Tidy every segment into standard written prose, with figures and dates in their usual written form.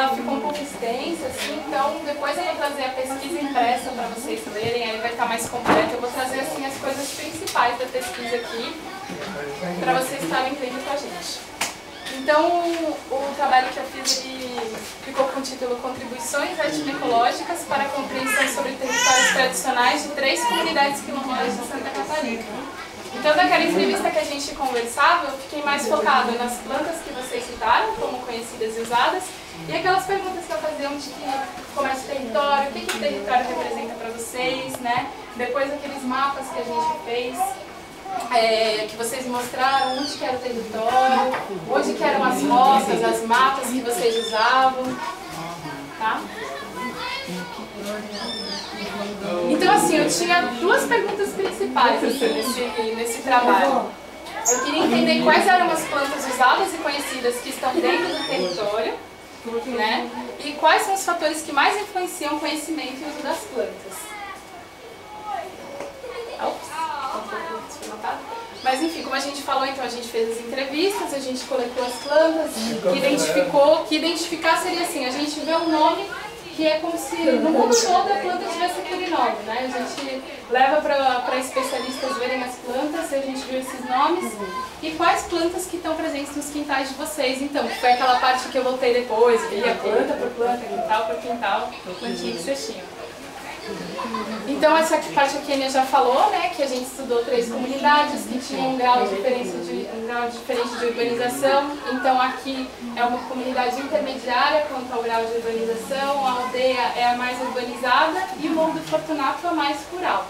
ela ficou um pouco extensa, assim, então depois eu vou trazer a pesquisa impressa para vocês lerem, aí vai estar mais completa. Eu vou trazer assim, as coisas principais da pesquisa aqui, para vocês estarem vendo com a gente. Então, o trabalho que eu fiz ele ficou com o título Contribuições Etnoecológicas para a Compreensão sobre Territórios Tradicionais de 3 Comunidades Quilombolas de Santa Catarina. Então, naquela entrevista que a gente conversava, eu fiquei mais focada nas plantas que vocês citaram, como conhecidas e usadas, e aquelas perguntas que eu fazia onde que começa o território, o que o território representa para vocês, né? Depois aqueles mapas que a gente fez, que vocês mostraram onde que era o território, onde que eram as roças, as matas que vocês usavam, tá? Então assim, eu tinha 2 perguntas principais assim, nesse trabalho. Eu queria entender quais eram as plantas usadas e conhecidas que estão dentro do território, né? E quais são os fatores que mais influenciam o conhecimento e o uso das plantas. Mas enfim, como a gente falou, então a gente fez as entrevistas, a gente coletou as plantas, que identificar seria assim, a gente vê um nome que é como se no mundo todo a planta tivesse aquele nome, né? A gente leva para especialistas verem as plantas, e a gente viu esses nomes e quais plantas que estão presentes nos quintais de vocês, então, que foi aquela parte que eu voltei depois, que ia planta por planta, quintal por quintal, plantinha que vocês tinham. Então essa parte a Kênia já falou, né, que a gente estudou 3 comunidades que tinham um grau diferente de urbanização. Então aqui é uma comunidade intermediária quanto ao grau de urbanização, a aldeia é a mais urbanizada e o Morro do Fortunato a mais rural.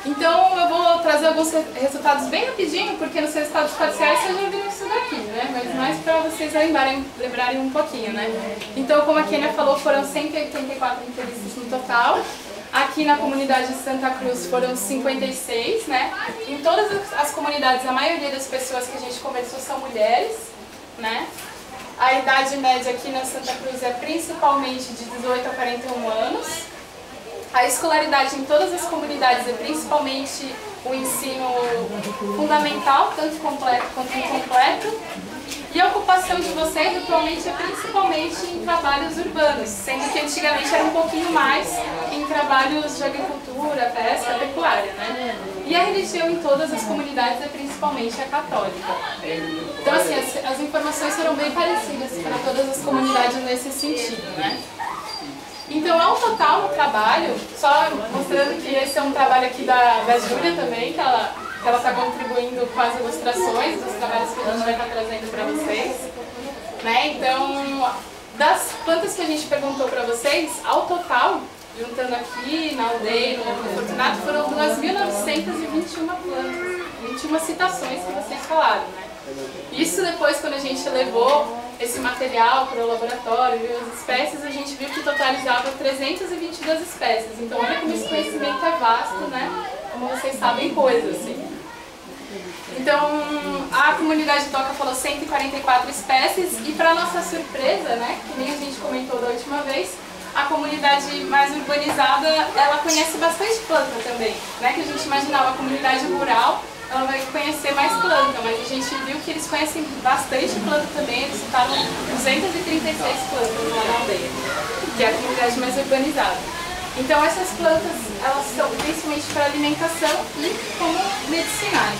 Então eu vou trazer alguns resultados bem rapidinho, porque nos resultados parciais vocês já viram isso daqui, né? Mas mais para vocês lembrarem um pouquinho, né? Então, como a Kênia falou, foram 184 entrevistas no total. Aqui na comunidade de Santa Cruz foram 56, né? Em todas as comunidades, a maioria das pessoas que a gente conversou são mulheres, né? A idade média aqui na Santa Cruz é principalmente de 18 a 41 anos. A escolaridade em todas as comunidades é principalmente o ensino fundamental, tanto completo quanto incompleto. E a ocupação de vocês atualmente é principalmente em trabalhos urbanos, sendo que antigamente era um pouquinho mais em trabalhos de agricultura, pesca, pecuária, né? E a religião em todas as comunidades é principalmente a católica. Então, assim, as informações foram bem parecidas para todas as comunidades nesse sentido, né? Então, ao total no trabalho, só mostrando que esse é um trabalho aqui da Júlia também, que ela está contribuindo com as ilustrações dos trabalhos que a gente vai estar trazendo para vocês, né? Então, das plantas que a gente perguntou para vocês, ao total, juntando aqui na aldeia, no Fortunato, foram 2.921 plantas, 21 citações que vocês falaram, né? Isso depois, quando a gente levou esse material para o laboratório, viu as espécies, a gente viu que totalizava 322 espécies. Então, olha como esse conhecimento é vasto, né? Como vocês sabem coisas, assim. Então, a comunidade Toca falou 144 espécies e, para nossa surpresa, né, que nem a gente comentou da última vez, a comunidade mais urbanizada, ela conhece bastante planta também, né? Que a gente imaginava a comunidade rural, ela vai conhecer mais planta, mas a gente viu que eles conhecem bastante planta também, eles citaram 236 plantas lá na aldeia, que é a comunidade mais urbanizada. Então essas plantas, elas são principalmente para alimentação e como medicinais.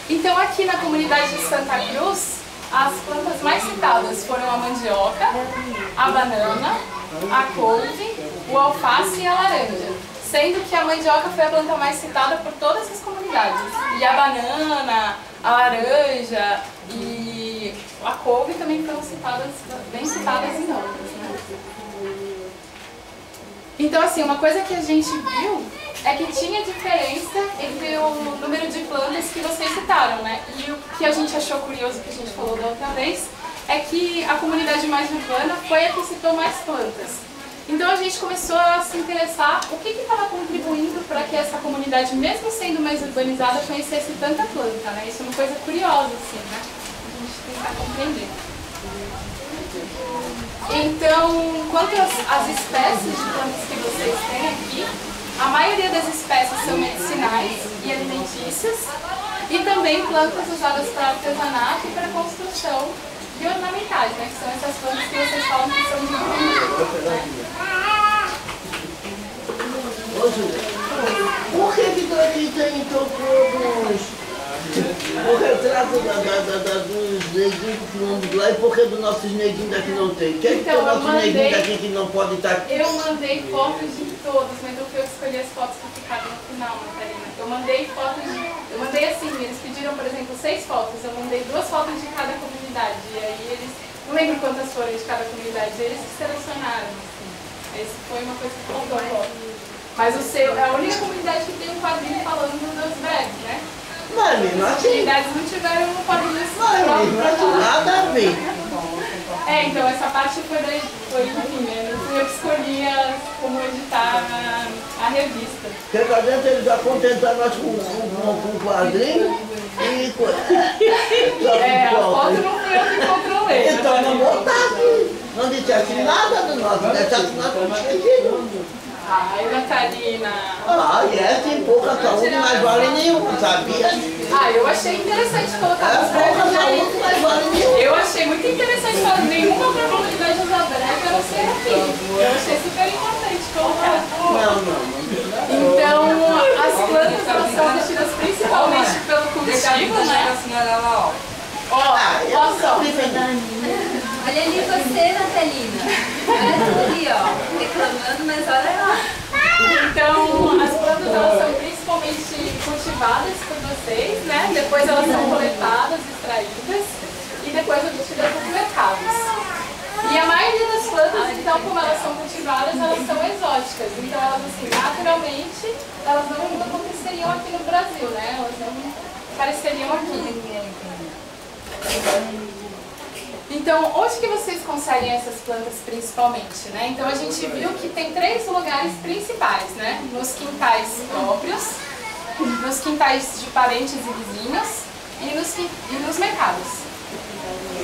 Então aqui na comunidade de Santa Cruz, as plantas mais citadas foram a mandioca, a banana, a couve, o alface e a laranja. Sendo que a mandioca foi a planta mais citada por todas as comunidades. E a banana, a laranja e a couve também foram citadas, bem citadas em outras, né? Então, assim, uma coisa que a gente viu é que tinha diferença entre o número de plantas que vocês citaram, né? E o que a gente achou curioso, que a gente falou da outra vez, é que a comunidade mais urbana foi a que citou mais plantas. Então a gente começou a se interessar o que estava contribuindo para que essa comunidade, mesmo sendo mais urbanizada, conhecesse tanta planta, né? Isso é uma coisa curiosa, assim, né? A gente tentar compreender. Então, quanto às espécies de plantas que vocês têm aqui, a maioria das espécies são medicinais e alimentícias. E também plantas usadas para artesanato e para construção e ornamentais, né? Que são essas plantas que vocês falam que são de bonito, né? Ô, Júlia, por que aqui tem então todos o retrato dos neguinhos do quilombo lá e por que dos nossos neguinhos daqui não tem? Quem então, tem nossos neguinhos daqui que não pode estar aqui? Eu mandei fotos de todos, mas eu fui eu que escolhi as fotos que ficaram no final, Natalina. Eu mandei fotos eu mandei assim, eles pediram, por exemplo, 6 fotos, eu mandei 2 fotos de cada comunidade. E aí eles, não lembro quantas foram de cada comunidade, eles que selecionaram, assim. Esse foi uma coisa que faltou a foto. Mas o seu é a única comunidade que tem um quadrinho falando dos breves, né? Mas mesmo assim. As comunidades não tiveram um quadrinho próprio. Mas mesmo assim, nada a ver. Então essa parte foi enfim, né? Eu que escolhi como editar a revista. Porque lá dentro eles já contentaram nós com quadrinho e a foto não fui eu que controlei. Então não botasse, não dissesse nada do nosso, deixasse nada com o Ai, Natalina! Tem pouca saúde, mas vale nenhuma, sabia? Eu achei interessante colocar os pouca saúde, mas vale nenhuma. Eu achei muito interessante falar nenhuma outra comunidade usar breve, a não ser aqui. Eu achei super importante colocar. Não. Então, as plantas elas são vestidas principalmente pelo cultivo, né? Olha só. Olha ali você, Natalina. Olha ali, ó. Reclamando, mas olha lá. Então, as plantas elas são principalmente cultivadas por vocês, né? Depois elas são coletadas, extraídas e depois obtidas nos mercados. E a maioria das plantas, então, como elas são cultivadas, elas são exóticas. Então, elas, assim, naturalmente, elas não aconteceriam aqui no Brasil, né? Elas não apareceriam aqui. Então, onde que vocês conseguem essas plantas principalmente, né? Então, a gente viu que tem 3 lugares principais, né? Nos quintais próprios, nos quintais de parentes e vizinhos e nos mercados.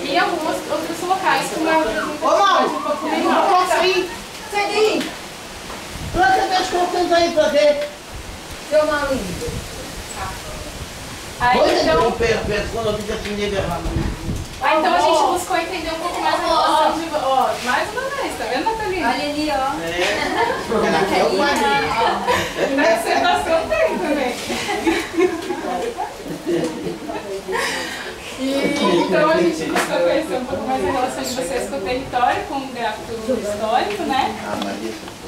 E alguns outros locais com uma representatividade um pouco menor. Seguinte, planta das contas aí pra ver. Seu malinho. Aí, então... Quando eu digo assim, nega então a gente buscou entender um pouco mais a relação de... mais uma vez, tá vendo, Natalina? Olha ali, ó. Na dissertação tem também. Então a gente buscou conhecer um pouco mais a relação de vocês com o território, com o gráfico histórico, né?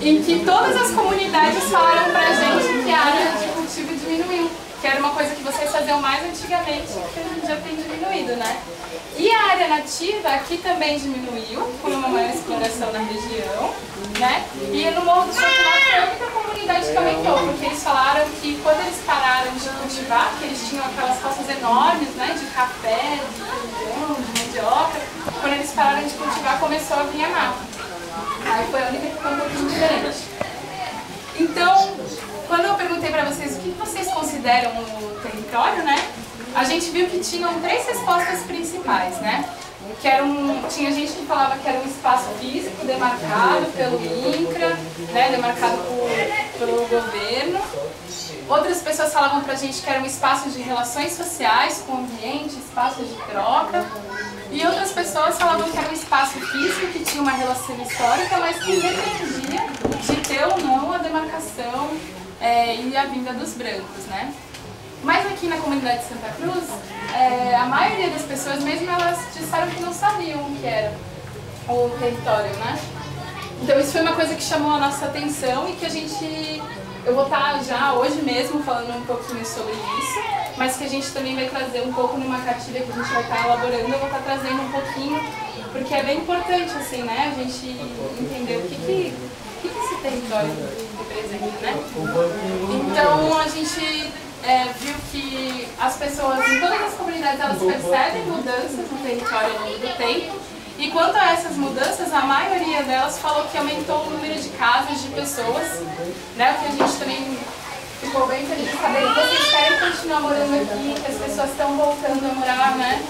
Em que todas as comunidades falaram pra gente que a área de cultivo diminuiu. Que era uma coisa que vocês faziam mais antigamente, que a gente já tem diminuído, né? E a área nativa aqui também diminuiu, por uma maior exploração na região, né? E no Morro do Santo Mato foi a única comunidade que aumentou, porque eles falaram que quando eles pararam de cultivar, que eles tinham aquelas roças enormes, né? De café, de feijão, de mandioca, quando eles pararam de cultivar, começou a vir a mata. Aí foi a única que ficou um pouquinho diferente. Então, quando eu perguntei para vocês o que vocês consideram o território, né? A gente viu que tinham 3 respostas principais, né? Tinha gente que falava que era um espaço físico demarcado pelo INCRA, né? Demarcado pelo governo. Outras pessoas falavam pra gente que era um espaço de relações sociais com o ambiente, espaço de troca. E outras pessoas falavam que era um espaço físico que tinha uma relação histórica, mas que dependia de ter ou não a demarcação e a vinda dos brancos, né? Mas aqui na comunidade de Santa Cruz, a maioria das pessoas, mesmo elas disseram que não sabiam o que era o território, né? Então isso foi uma coisa que chamou a nossa atenção e que eu vou estar já hoje mesmo falando um pouquinho sobre isso, mas que a gente também vai trazer um pouco numa cartilha que a gente vai estar elaborando, eu vou estar trazendo um pouquinho, porque é bem importante, assim, né, a gente entender o que esse território representa, né? Então a gente viu que as pessoas em todas as comunidades elas percebem mudanças no território ao longo do tempo. E quanto a essas mudanças, a maioria delas falou que aumentou o número de casas de pessoas, né? O que a gente também ficou bem feliz de saber que vocês querem continuar morando aqui, que as pessoas estão voltando a morar, né?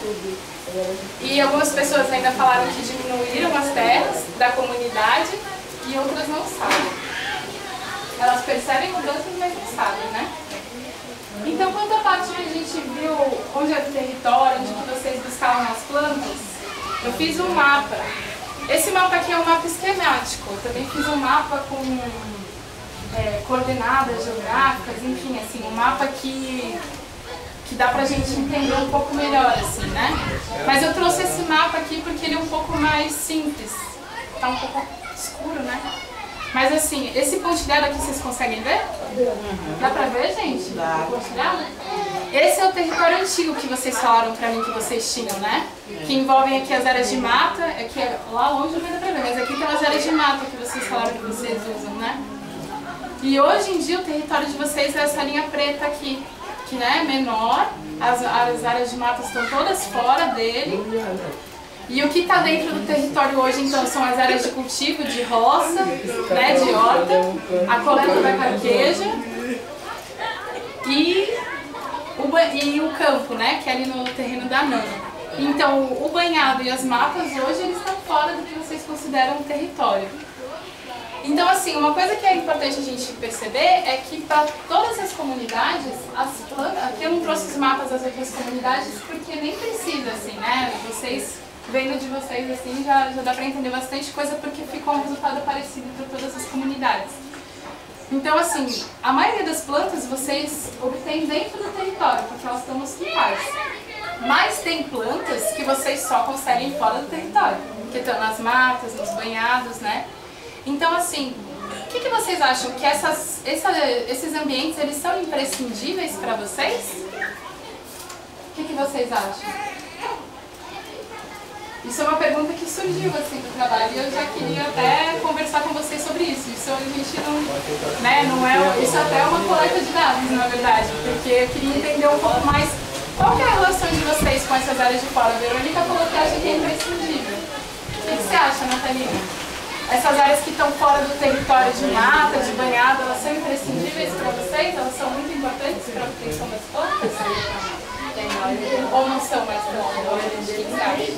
E algumas pessoas ainda falaram que diminuíram as terras da comunidade e outras não sabem. Elas percebem mudanças, mas não sabem, né? Então, quanto à parte que a gente viu onde é o território, onde que vocês buscavam as plantas, eu fiz um mapa. Esse mapa aqui é um mapa esquemático. Eu também fiz um mapa com coordenadas geográficas, enfim, assim, um mapa que dá pra gente entender um pouco melhor, assim, né? Mas eu trouxe esse mapa aqui porque ele é um pouco mais simples. Tá um pouco escuro, né? Mas assim, esse pontilhado aqui vocês conseguem ver? Dá pra ver, gente? Dá. Pontilhado? Esse é o território antigo que vocês falaram pra mim que vocês tinham, né? Que envolvem aqui as áreas de mata, aqui lá longe não vai dar pra ver, mas aqui tem as áreas de mata que vocês falaram que vocês usam, né? E hoje em dia o território de vocês é essa linha preta aqui, que né, é menor, as áreas de mata estão todas fora dele. E o que está dentro do território hoje, então, são as áreas de cultivo, de roça, né, de horta, a coleta da carqueja e o campo, né, que é ali no terreno da Nana. Então, o banhado e as matas hoje, eles estão fora do que vocês consideram um território. Então, assim, uma coisa que é importante a gente perceber é que para todas as comunidades, as plantas... Aqui eu não trouxe os mapas das outras comunidades porque nem precisa, assim, né? Vocês, vendo de vocês, assim, já dá para entender bastante coisa porque ficou um resultado parecido para todas as comunidades. Então, assim, a maioria das plantas vocês obtêm dentro do território, porque elas estão nos quintais. Mas tem plantas que vocês só conseguem fora do território, que estão nas matas, nos banhados, né? Então, assim, o que vocês acham? Que esses ambientes, eles são imprescindíveis para vocês? O que vocês acham? Isso é uma pergunta que surgiu, assim, do trabalho, e eu já queria até conversar com vocês sobre isso. Isso a gente não, né, não é... Isso até é uma coleta de dados, na verdade, porque eu queria entender um pouco mais qual que é a relação de vocês com essas áreas de fora. A Verônica falou que acha que é imprescindível. O que você acha, Natalina? Essas áreas que estão fora do território de mata, de banhado, elas são imprescindíveis para vocês? Elas são muito importantes para a obtenção das plantas? Ou não são mais tão importantes? O que você acha?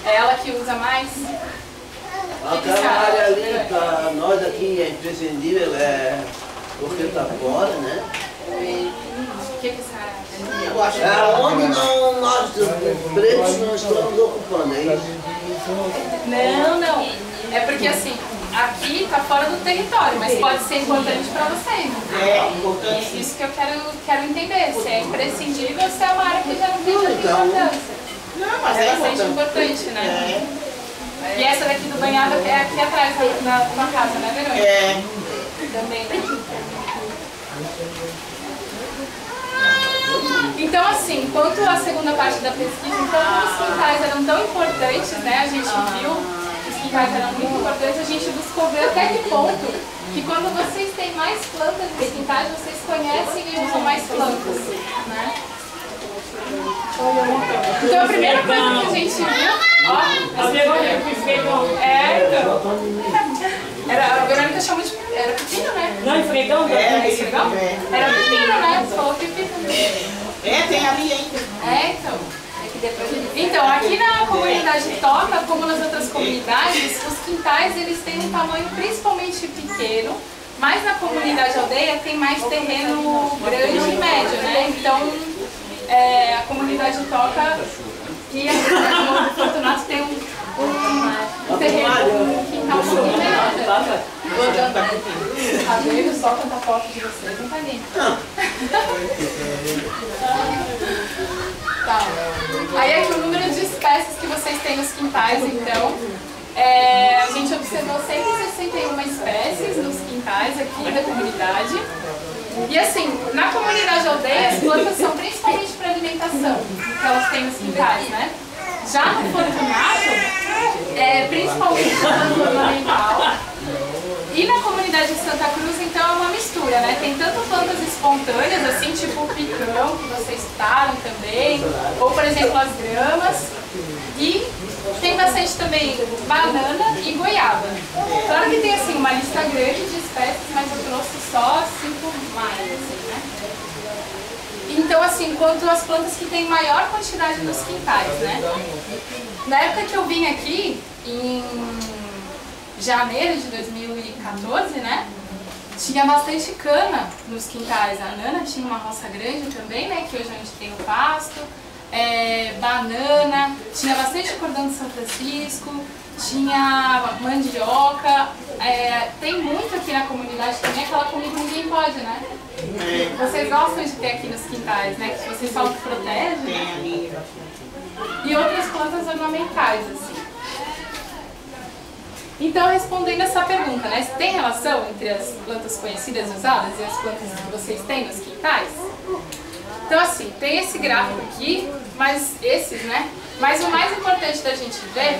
É ela que usa mais? Aquela área ali, para nós aqui é imprescindível, porque está fora, né? O que você acha? É onde nós pretos não estamos ocupando, é isso? Não. É porque assim, aqui está fora do território, mas pode ser importante para vocês. É importante. É isso que eu quero entender, se é imprescindível ou se é uma área que já não tem tanta importância. Não, mas é bastante importante, né? E essa daqui do banhado é aqui atrás na tua casa, né, Verônica? É. Também, né? Então, assim, quanto à segunda parte da pesquisa, então, como os quintais eram tão importantes, né, a gente viu que os quintais eram muito importantes, a gente buscou ver até que ponto que quando vocês têm mais plantas nos quintais, vocês conhecem e usam mais plantas, né? Então, a primeira coisa que a gente viu, ó, a Verônica chamou de... Era pepino, né? Não, esfregão? Esfregão? Era pepino, né? Você falou pepino. Tem ali ainda. Então. Então, aqui na comunidade Toca, como nas outras comunidades, os quintais eles têm um tamanho principalmente pequeno, mas na comunidade aldeia tem mais terreno grande e médio, né? Então, a comunidade Toca e a comunidade do Fortunato tem um terreno, um quintal um pouquinho melhor. Tá vendo só quanta foto de vocês? Não tá lindo. Tá. Aí aqui o número de espécies que vocês têm nos quintais, então. A gente observou 161 espécies nos quintais aqui da comunidade. E assim, na comunidade aldeia, as plantas são principalmente para alimentação, que elas têm nos quintais, né? Já no Fortunato, principalmente planta ornamental. E na comunidade de Santa Cruz, então, é uma mistura, né? Tem tanto plantas espontâneas, assim, tipo o picão, que vocês citaram também, ou, por exemplo, as gramas. E tem bastante também banana e goiaba. Claro que tem, assim, uma lista grande de espécies, mas eu trouxe só 5 mais, assim, né? Então, assim, quanto às plantas que têm maior quantidade nos quintais, né? Na época que eu vim aqui, em janeiro de 2014, né? Tinha bastante cana nos quintais. A Nana tinha uma roça grande também, né? Que hoje a gente tem o pasto. Banana, tinha bastante cordão de São Francisco, tinha mandioca. Tem muito aqui na comunidade também, aquela comida que ninguém pode, né? Vocês gostam de ter aqui nos quintais, né? Que vocês falam que protege, né? E outras plantas ornamentais, assim. Então, respondendo essa pergunta, né? Tem relação entre as plantas conhecidas e usadas e as plantas que vocês têm nos quintais? Então, assim, tem esse gráfico aqui, mas esses, né? Mas o mais importante da gente ver,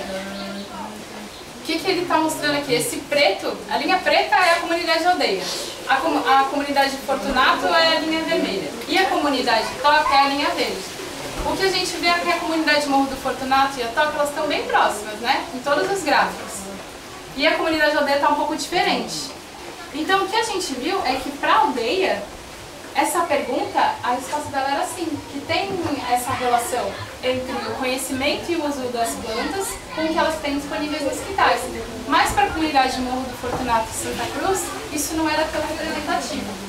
o que ele está mostrando aqui? Esse preto, a linha preta é a comunidade aldeia, a comunidade Fortunato é a linha vermelha e a comunidade Toca é a linha verde. O que a gente vê aqui é a comunidade Morro do Fortunato e a Toca, elas estão bem próximas, né? Em todos os gráficos. E a comunidade aldeia está um pouco diferente. Então, o que a gente viu é que para a aldeia, essa pergunta, a resposta dela era sim, que tem essa relação entre o conhecimento e o uso das plantas com o que elas têm disponíveis nos quintais. Mas para a comunidade Morro do Fortunato e Santa Cruz, isso não era tão representativo.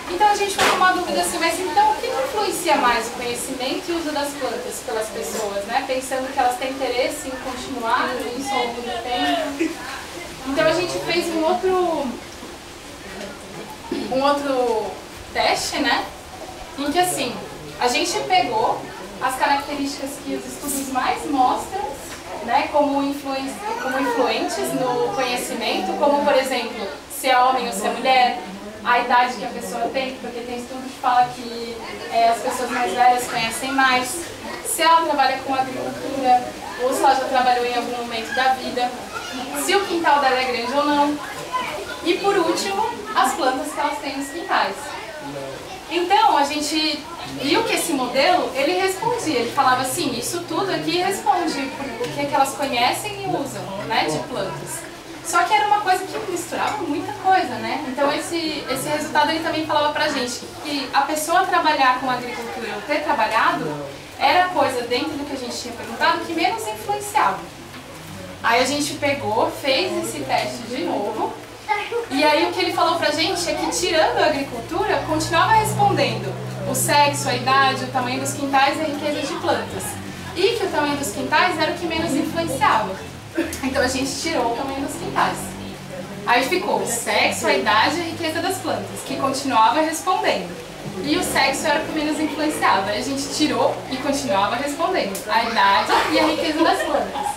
Então a gente ficou com uma dúvida assim, mas então o que influencia mais o conhecimento e o uso das plantas pelas pessoas, né? Pensando que elas têm interesse em continuar isso ao longo do tempo. Então a gente fez um outro teste, né? Em que assim, a gente pegou as características que os estudos mais mostram, né, como influentes no conhecimento, como por exemplo, se é homem ou se é mulher, a idade que a pessoa tem, porque tem estudo que fala que as pessoas mais velhas conhecem mais, se ela trabalha com agricultura ou se ela já trabalhou em algum momento da vida, se o quintal dela é grande ou não, e por último, as plantas que elas têm nos quintais. Então, a gente viu que esse modelo, ele respondia, ele falava assim, isso tudo aqui responde o que elas conhecem e usam, né, de plantas. Só que era uma coisa que misturava muita coisa, né? Então esse resultado ele também falava pra gente que a pessoa trabalhar com agricultura ou ter trabalhado era a coisa dentro do que a gente tinha perguntado que menos influenciava. Aí a gente pegou, fez esse teste de novo. E aí o que ele falou pra gente é que tirando a agricultura, continuava respondendo o sexo, a idade, o tamanho dos quintais e a riqueza de plantas. E que o tamanho dos quintais era o que menos influenciava. Então a gente tirou o tamanho dos quintais. Aí ficou o sexo, a idade e a riqueza das plantas, que continuava respondendo. E o sexo era o que menos influenciava. Aí a gente tirou e continuava respondendo a idade e a riqueza das plantas.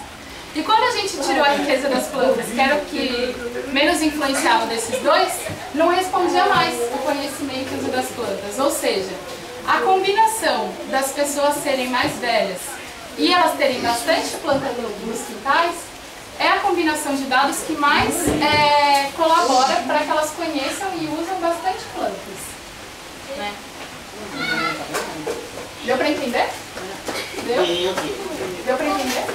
E quando a gente tirou a riqueza das plantas, que era o que menos influenciava desses dois, não respondia mais o conhecimento e o uso das plantas. Ou seja, a combinação das pessoas serem mais velhas e elas terem bastante planta nos quintais é a combinação de dados que mais colabora para que elas conheçam e usam bastante plantas. Né? Deu para entender? Deu? Deu para entender?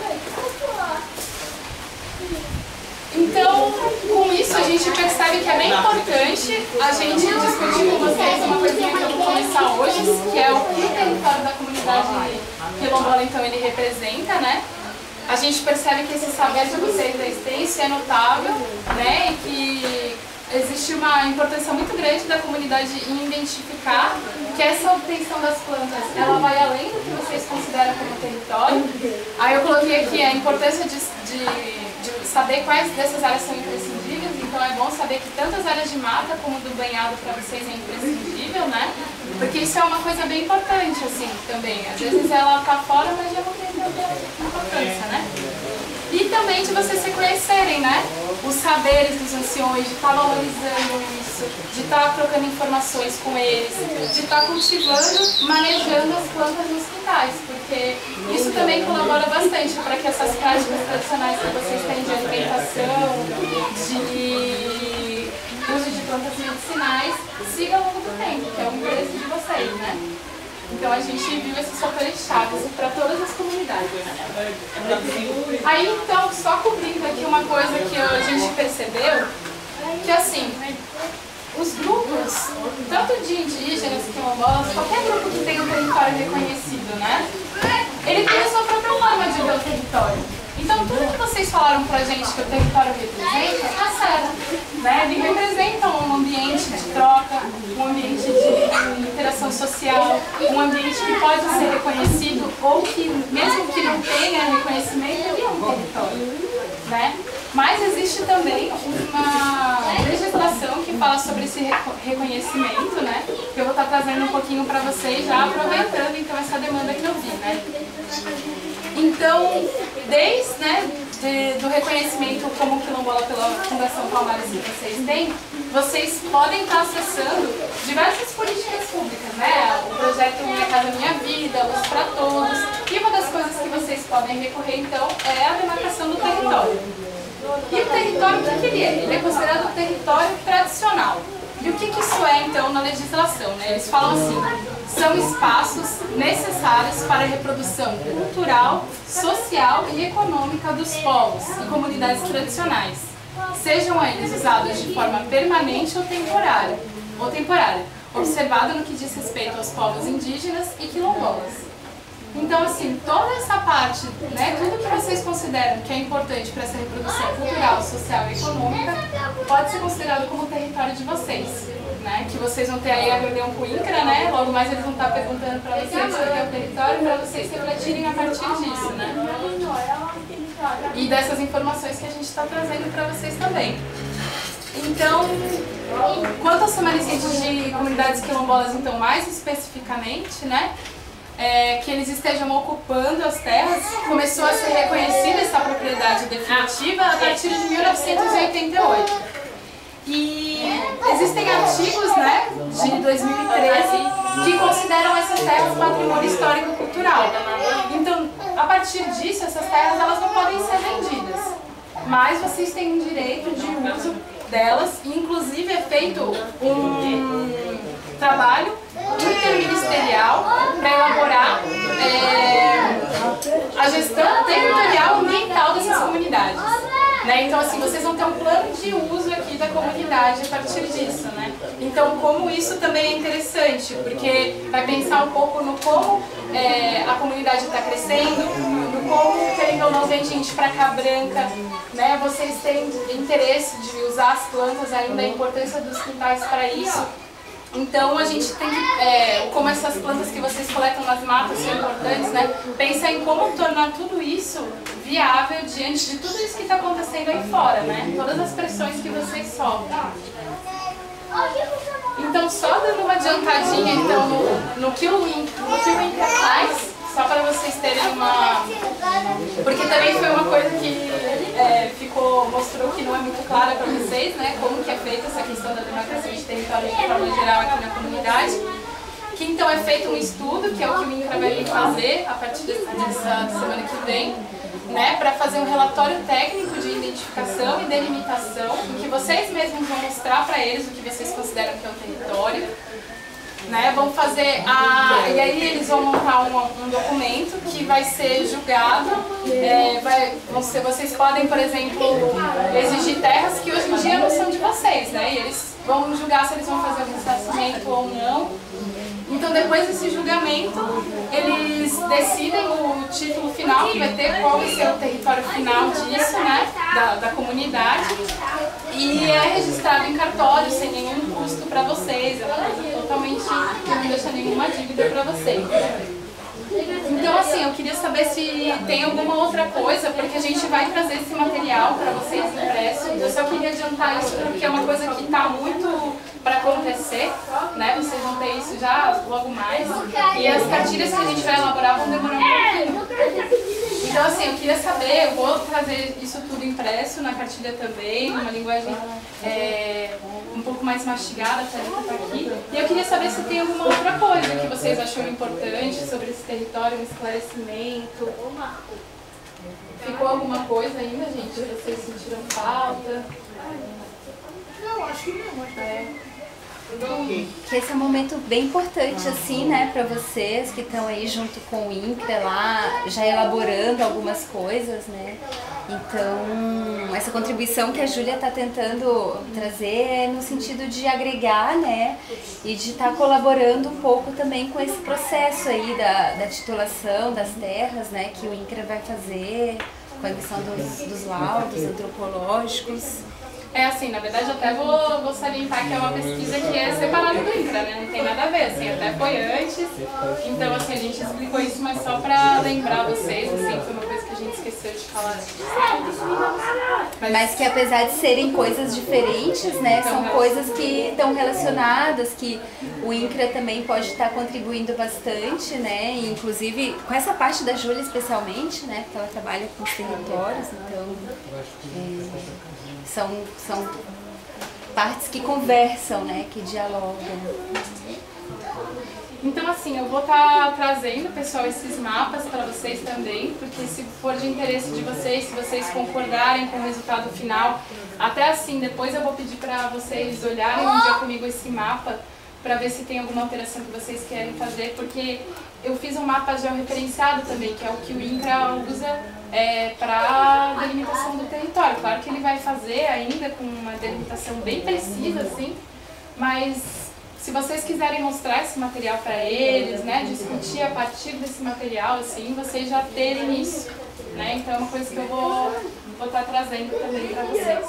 Então, com isso a gente percebe que é bem importante a gente discutir com vocês uma coisinha que eu vou começar hoje, que é o que o território da comunidade quilombola então ele representa, né? A gente percebe que esse saber de vocês é extenso e é notável, né? E que existe uma importância muito grande da comunidade em identificar que essa obtenção das plantas, ela vai além do que vocês consideram como território. Aí eu coloquei aqui a importância de saber quais dessas áreas são imprescindíveis, então é bom saber que tanto as áreas de mata como do banhado para vocês é imprescindível, né? Porque isso é uma coisa bem importante, assim, também. Às vezes ela tá fora, mas já não tem tanta importância, né? E também de vocês se conhecerem, né? Os saberes dos anciões, de estar valorizando isso, de estar trocando informações com eles, de estar cultivando, manejando as plantas nos quintais, porque isso também colabora bastante para que essas práticas tradicionais que vocês têm de alimentação, de uso de plantas medicinais, sigam ao longo do tempo, que é o interesse de vocês, né? Então a gente viu esses fatores chaves para todas as comunidades. Aí então, só cobrindo aqui uma coisa que a gente percebeu, que assim, os grupos, tanto de indígenas, quilombolas, qualquer grupo que tenha um território reconhecido, né? Ele tem a sua própria forma de ver o território. Então, tudo que vocês falaram pra gente que o território representa, tá certo, né? Ele representa um ambiente de troca, um ambiente de interação social, um ambiente que pode ser reconhecido ou que, mesmo que não tenha reconhecimento, ele é um território, né? Mas existe também uma legislação que fala sobre esse reconhecimento, né? Que eu vou estar trazendo um pouquinho para vocês, já aproveitando então essa demanda que eu vi, né? Então, desde, né, do reconhecimento como quilombola pela Fundação Palmares que vocês têm, vocês podem estar acessando diversas políticas públicas, né? O projeto Minha Casa Minha Vida, Luz para Todos. E uma das coisas que vocês podem recorrer, então, é a demarcação do território. E o território, o que ele é? Ele é considerado um território tradicional. E o que isso é, então, na legislação, né? Eles falam assim, são espaços necessários para a reprodução cultural, social e econômica dos povos e comunidades tradicionais, sejam eles usados de forma permanente ou temporária, observado no que diz respeito aos povos indígenas e quilombolas. Então, assim, toda essa parte, né, tudo que vocês consideram que é importante para essa reprodução cultural, social e econômica, pode ser considerado como território de vocês, né? Que vocês vão ter aí a reunião com o INCRA, né? Logo mais eles vão estar perguntando para vocês sobre o território, para vocês refletirem a partir disso, né? E dessas informações que a gente está trazendo para vocês também. Então, quanto aos remanescentes de comunidades quilombolas, então, mais especificamente, né? Que eles estejam ocupando as terras, começou a ser reconhecida essa propriedade definitiva a partir de 1988. E existem artigos, né, de 2013 que consideram essas terras patrimônio histórico-cultural. Então, a partir disso, essas terras elas não podem ser vendidas, mas vocês têm um direito de uso delas, e inclusive é feito um trabalho interministerial para elaborar a gestão territorial ambiental dessas comunidades, né? Então, assim, vocês vão ter um plano de uso aqui da comunidade a partir disso, né? Então, como isso também é interessante, porque vai pensar um pouco no como a comunidade está crescendo, no como, querendo ou não, vem gente para cá branca, né? Vocês têm interesse de usar as plantas ainda, a importância dos quintais para isso. Então a gente tem que, como essas plantas que vocês coletam nas matas são importantes, né? Pensa em como tornar tudo isso viável diante de tudo isso que está acontecendo aí fora, né? Todas as pressões que vocês sofrem. Então, só dando uma adiantadinha então, no que o INCRA faz, só para vocês terem uma... Porque também foi uma coisa que mostrou que não é muito clara para vocês, né? Como que é feita essa questão da demarcação de território de forma geral aqui na comunidade. Que então é feito um estudo, que é o que o INCRA vai vir fazer a partir dessa semana que vem, né? Para fazer um relatório técnico de identificação e delimitação, em que vocês mesmos vão mostrar para eles o que vocês consideram que é o território. Né, vão fazer e aí eles vão montar um documento que vai ser julgado, vocês podem, por exemplo, exigir terras que hoje em dia não são de vocês, né, e eles vão julgar se eles vão fazer o ressarcimento ou não. Então, depois desse julgamento, eles decidem o título final, que vai ter qual vai ser o território final disso, né, da comunidade, e é registrado em cartório, sem nenhum custo para vocês, é uma coisa totalmente que não deixa nenhuma dívida para vocês. Então, assim, eu queria saber se tem alguma outra coisa, porque a gente vai trazer esse material para vocês impresso. Eu só queria adiantar isso porque é uma coisa que está muito para acontecer, né? Vocês vão ter isso já logo mais. E as cartilhas que a gente vai elaborar vão demorar um pouquinho. Então, assim, eu queria saber, eu vou trazer isso tudo impresso na cartilha também, numa linguagem um pouco mais mastigada, para estar aqui. E eu queria saber se tem alguma outra coisa que vocês acham importante sobre esse território, um esclarecimento. Ficou alguma coisa ainda, gente, que vocês sentiram falta? Não, acho que não. Que esse é um momento bem importante, assim, né, para vocês que estão aí junto com o INCRA lá, já elaborando algumas coisas, né. Então, essa contribuição que a Júlia está tentando trazer é no sentido de agregar, né, e de estar colaborando um pouco também com esse processo aí da titulação das terras, né, que o INCRA vai fazer com a emissão dos laudos antropológicos. É assim, na verdade até vou salientar que é uma pesquisa que é separada do INCRA, né? Não tem nada a ver, assim, até foi antes. Então assim, a gente explicou isso, mas só pra lembrar vocês, assim, foi uma coisa que a gente esqueceu de falar. Mas que apesar de serem coisas diferentes, né, são coisas que estão relacionadas, que o INCRA também pode estar contribuindo bastante, né? E, inclusive com essa parte da Júlia especialmente, né? Porque ela trabalha com os territórios, então são partes que conversam, né? Que dialogam. Então assim, eu vou estar trazendo, pessoal, esses mapas para vocês também, porque se for de interesse de vocês, se vocês concordarem com o resultado final, até assim, depois eu vou pedir para vocês olharem um dia comigo esse mapa, para ver se tem alguma alteração que vocês querem fazer, porque eu fiz um mapa georreferenciado também, que é o que o INCRA usa para a delimitação do território. Claro que ele vai fazer ainda com uma delimitação bem precisa, assim, mas se vocês quiserem mostrar esse material para eles, né, discutir a partir desse material, assim, vocês já terem isso, né? Então é uma coisa que eu vou estar trazendo também para vocês.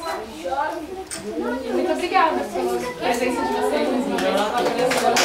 E muito obrigada pela presença de vocês nesse momento.